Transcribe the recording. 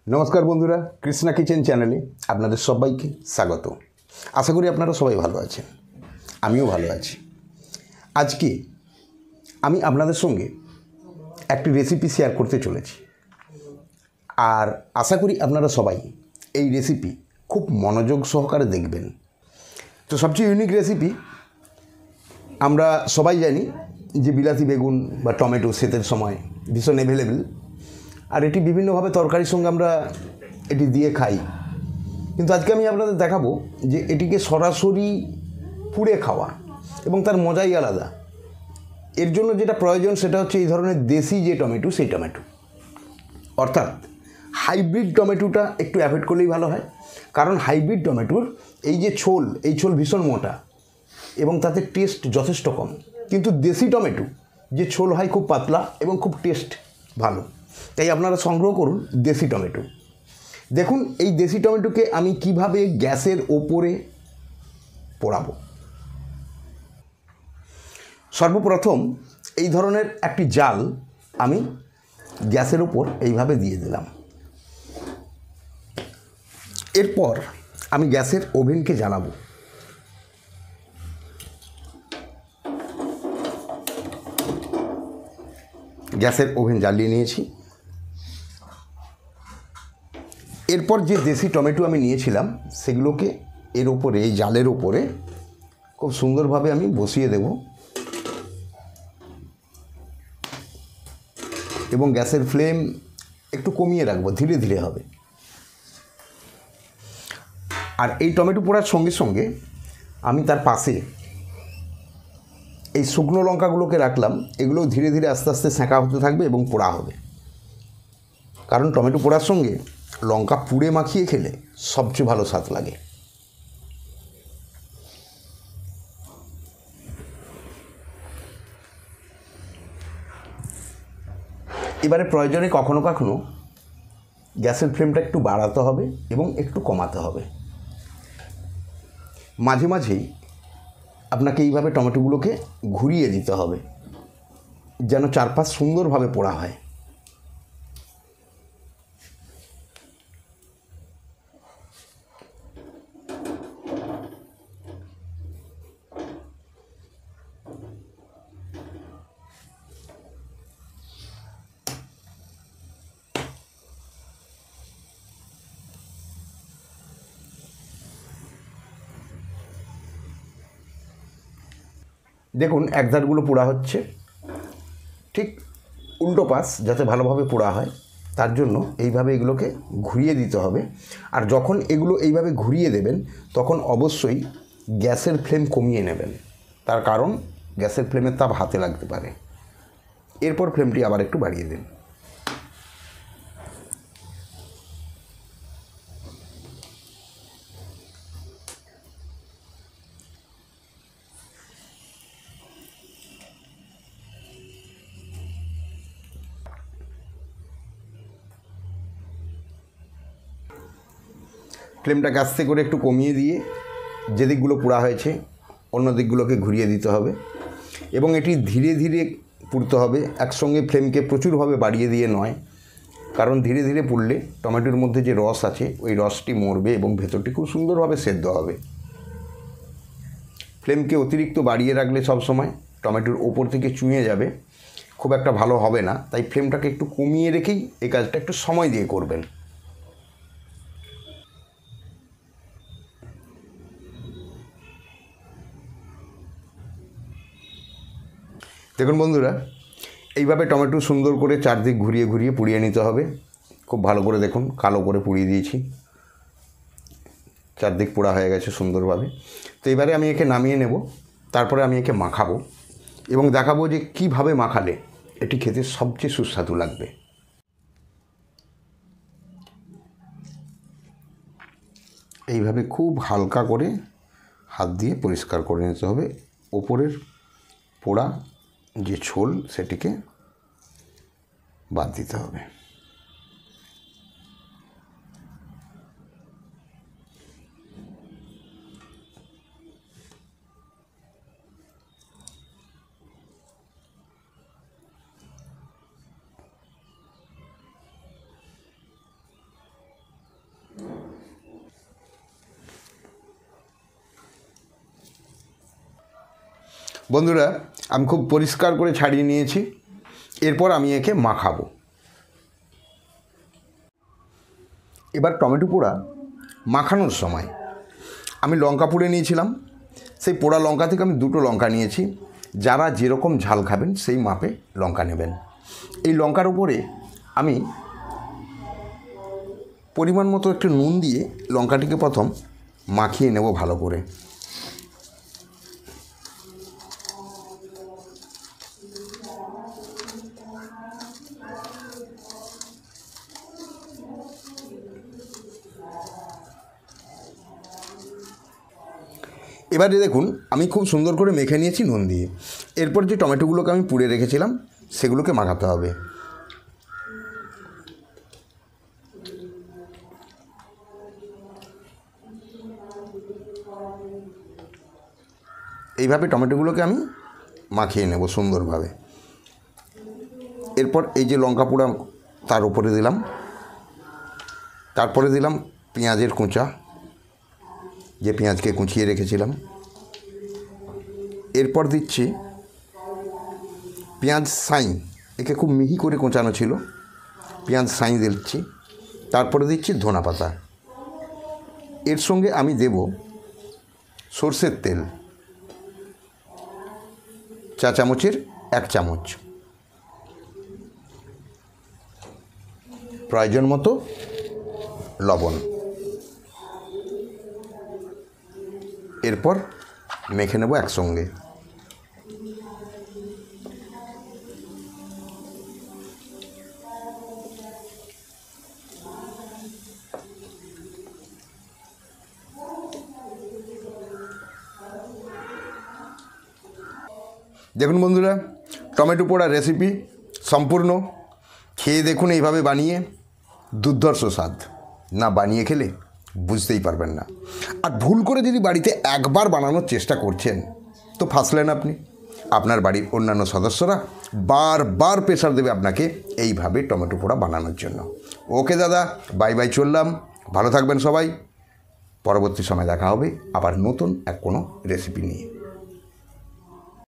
নমস্কার বন্ধুরা, কৃষ্ণা কিচেন চ্যানেলে আপনাদের সবাইকে স্বাগত। আশা করি আপনারা সবাই ভালো আছেন, আমিও ভালো আছি। আজকে আমি আপনাদের সঙ্গে একটি রেসিপি শেয়ার করতে চলেছি, আর আশা করি আপনারা সবাই এই রেসিপি খুব মনোযোগ সহকারে দেখবেন। তো সবচেয়ে ইউনিক রেসিপি, আমরা সবাই জানি যে বিলাতি বেগুন বা টমেটো শীতের সময় ভীষণ অ্যাভেলেবেল, আর এটি বিভিন্নভাবে তরকারির সঙ্গে আমরা এটি দিয়ে খাই। কিন্তু আজকে আমি আপনাদের দেখাবো যে এটিকে সরাসরি পুড়ে খাওয়া, এবং তার মজাই আলাদা। এর জন্য যেটা প্রয়োজন সেটা হচ্ছে এই ধরনের দেশি যে টমেটো, সেই টমেটো। অর্থাৎ হাইব্রিড টমেটোটা একটু অ্যাভয়েড করলেই ভালো হয়, কারণ হাইব্রিড টমেটোর এই যে ছোল, এই ছোল ভীষণ মোটা এবং তাতে টেস্ট যথেষ্ট কম। কিন্তু দেশি টমেটো যে ছোল হয় খুব পাতলা এবং খুব টেস্ট ভালো। তাই আপনারা সংগ্রহ করুন দেশি টমেটো। দেখুন এই দেশি টমেটোকে আমি কিভাবে গ্যাসের ওপরে পোড়াবো। সর্বপ্রথম এই ধরনের একটি জাল আমি গ্যাসের ওপর এইভাবে দিয়ে দিলাম। এরপর আমি গ্যাসের ওভেনকে জ্বালাবো। গ্যাসের ওভেন জ্বালিয়ে নিয়েছি। এরপর যে দেশি টমেটো আমি নিয়েছিলাম সেগুলোকে এর ওপরে, এই জালের ওপরে খুব সুন্দরভাবে আমি বসিয়ে দেব, এবং গ্যাসের ফ্লেম একটু কমিয়ে রাখবো, ধীরে ধীরে হবে। আর এই টমেটো পোড়ার সঙ্গে সঙ্গে আমি তার পাশে এই শুকনো লঙ্কাগুলোকে রাখলাম। এগুলো ধীরে ধীরে আস্তে আস্তে সেঁকা হতে থাকবে এবং পোড়া হবে, কারণ টমেটো পোড়ার সঙ্গে লঙ্কা পুড়ে মাখিয়ে খেলে সবচেয়ে ভালো স্বাদ লাগে। এবারে প্রয়োজনে কখনো কখনো গ্যাসের ফ্লেমটা একটু বাড়াতে হবে এবং একটু কমাতে হবে। মাঝে মাঝেই আপনাকে এইভাবে টমেটোগুলোকে ঘুরিয়ে দিতে হবে, যেন চারপাশ সুন্দরভাবে পোড়া হয়। দেখুন এক ধারগুলো পোড়া হচ্ছে, ঠিক উল্টো পাশ যাতে ভালোভাবে পোড়া হয় তার জন্য এইভাবে এগুলোকে ঘুরিয়ে দিতে হবে। আর যখন এগুলো এইভাবে ঘুরিয়ে দেবেন তখন অবশ্যই গ্যাসের ফ্লেম কমিয়ে নেবেন, তার কারণ গ্যাসের ফ্লেমের তাপ হাতে লাগতে পারে। এরপর ফ্লেমটি আবার একটু বাড়িয়ে দিন। ফ্লেমটাকে আস্তে করে একটু কমিয়ে দিয়ে যে দিকগুলো পোড়া হয়েছে অন্য দিকগুলোকে ঘুরিয়ে দিতে হবে, এবং এটি ধীরে ধীরে পুড়তে হবে। একসঙ্গে ফ্লেমকে প্রচুরভাবে বাড়িয়ে দিয়ে নয়, কারণ ধীরে ধীরে পুড়লে টমেটোর মধ্যে যে রস আছে ওই রসটি মরবে এবং ভেতরটি খুব সুন্দরভাবে সেদ্ধ হবে। ফ্লেমকে অতিরিক্ত বাড়িয়ে রাখলে সবসময় টমেটোর ওপর থেকে চুঁয়ে যাবে, খুব একটা ভালো হবে না। তাই ফ্লেমটাকে একটু কমিয়ে রেখেই এই কাজটা একটু সময় দিয়ে করবেন। দেখুন বন্ধুরা, এইভাবে টমেটো সুন্দর করে চারদিক ঘুরিয়ে ঘুরিয়ে পুড়িয়ে নিতে হবে। খুব ভালো করে দেখুন, কালো করে পুড়িয়ে দিয়েছি, চারদিক পোড়া হয়ে গেছে সুন্দরভাবে। তো এবারে আমি একে নামিয়ে নেব, তারপরে আমি একে মাখাবো এবং দেখাবো যে কীভাবে মাখালে এটি খেতে সবচেয়ে সুস্বাদু লাগবে। এইভাবে খুব হালকা করে হাত দিয়ে পরিষ্কার করে নিতে হবে। ওপরের পোড়া যে ছোল সেটিকে বাদ দিতে হবে। বন্ধুরা, আমি খুব পরিষ্কার করে ছাড়িয়ে নিয়েছি। এরপর আমি একে মাখাবো। এবার টমেটো পোড়া মাখানোর সময় আমি লঙ্কা পুড়ে নিয়েছিলাম। সেই পোড়া লঙ্কা থেকে আমি 2টো লঙ্কা নিয়েছি। যারা যেরকম ঝাল খাবেন সেই মাপে লঙ্কা নেবেন। এই লঙ্কার উপরে আমি পরিমাণ মতো একটু নুন দিয়ে লঙ্কাটিকে প্রথম মাখিয়ে নেব ভালো করে। এবারে দেখুন আমি খুব সুন্দর করে মেখে নিয়েছি নুন দিয়ে। এরপর যে টমেটোগুলোকে আমি পুড়ে রেখেছিলাম সেগুলোকে মাখাতে হবে। এইভাবে টমেটোগুলোকে আমি মাখিয়ে নেব সুন্দরভাবে। এরপর এই যে লঙ্কা পোড়া তার উপরে দিলাম। তারপরে দিলাম পেঁয়াজের কুঁচা, যে পেঁয়াজকে কুচিয়ে রেখেছিলাম। এরপর দিচ্ছি পেঁয়াজ সাই, একে খুব মিহি করে কোঁচানো ছিল, পেঁয়াজ সাই দিচ্ছি। তারপরে দিচ্ছি ধনা পাতা। এর সঙ্গে আমি দেব সর্ষের তেল, 4 চামচের 1 চামচ, প্রয়োজন মতো লবণ। এরপর মেখে নেব একসঙ্গে। দেখুন বন্ধুরা, টমেটো পোড়া রেসিপি সম্পূর্ণ। খেয়ে দেখুন এইভাবে বানিয়ে, দুর্ধর্ষ স্বাদ। না বানিয়ে খেলে বুঝতেই পারবেন না। আর ভুল করে যদি বাড়িতে একবার বানানোর চেষ্টা করছেন তো ফাঁসলেন আপনি। আপনার বাড়ির অন্যান্য সদস্যরা বারবার প্রেশার দেবে আপনাকে এইভাবে টমেটো পোড়া বানানোর জন্য। ওকে দাদা, বাই বাই, চললাম। ভালো থাকবেন সবাই। পরবর্তী সময় দেখা হবে আবার নতুন কোনো রেসিপি নিয়ে।